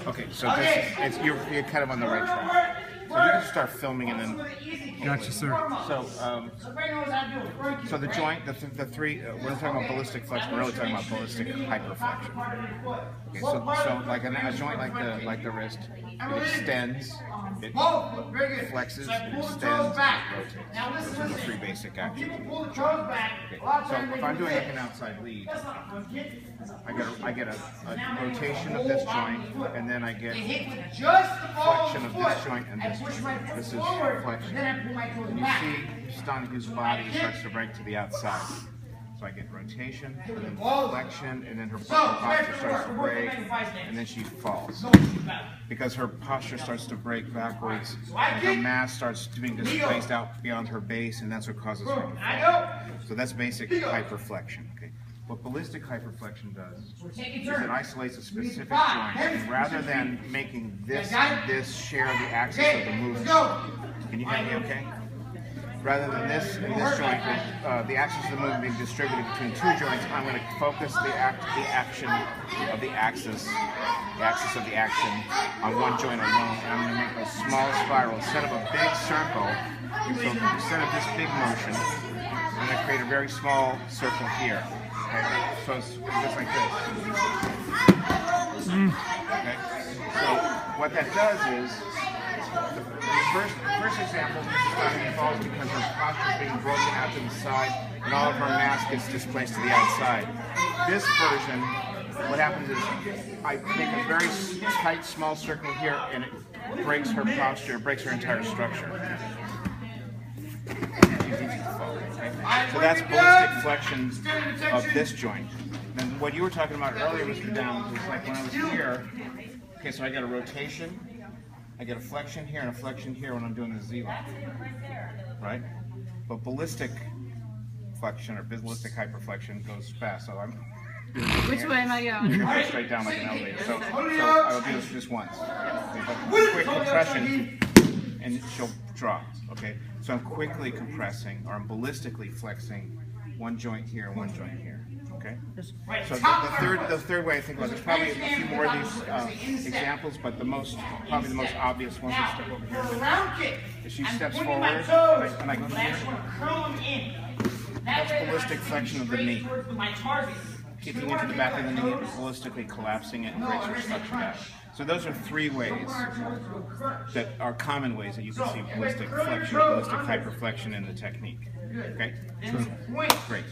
Okay, so this is, you're kind of on the right track. So you can start filming and then. Gotcha, sir. So the joint, the three, we're talking about ballistic flexion. We're really talking about ballistic hyperflexion. Okay, so like a joint like the wrist, it extends, it flexes, it extends, and it rotates. Those are the three basic actions. Okay, so if I'm doing like an outside lead, I get a rotation of this joint, and then I get flexion of this joint and this joint. This is flexion. And you see Donahue's body starts to break to the outside. So I get rotation, and then flexion, and then her posture starts to break, and then she falls. Because her posture starts to break backwards, and her mass starts being displaced out beyond her base, and that's what causes her to fall. So that's basic hyperflexion. Okay. What ballistic hyperflexion does is it isolates a specific joint, and rather than making this and this share the axis of the movement, can you hear me okay? Rather than this and this joint, the axis of the movement being distributed between two joints, I'm going to focus the action of the axis of the action on one joint alone, and I'm going to make a small spiral. Instead of a big circle, so instead of this big motion, I'm going to create a very small circle here. Okay? So it's just like this. Okay? So what that does is, the first example, Mrs. Donohue falls because her posture is being broken out to the side and all of her mass gets displaced to the outside. This version, what happens is I make a very tight, small circle here and it breaks her posture, breaks her entire structure. So that's ballistic flexion of this joint. And what you were talking about earlier, Mr. Downs, was like when I was here, okay, so I got a rotation, I get a flexion here and a flexion here when I'm doing the Z-lock, right? But ballistic flexion or ballistic hyperflexion goes fast, so I'm Which way am I going? You're going to go straight down like an elevator. So I'll do this just once. Okay, quick compression, and she'll drop. Okay, so I'm quickly compressing, or I'm ballistically flexing one joint here and one joint here. Okay. So the third way I think about it, there's probably a few more of these examples, but probably the most obvious one is step over here. If she steps forward, and I go here, that's ballistic flexion of the knee. Kicking into the back of the knee and ballistically collapsing it and breaks your structure down. So those are three ways that are common ways that you can see ballistic flexion, ballistic hyperflexion in the technique. Okay? Great.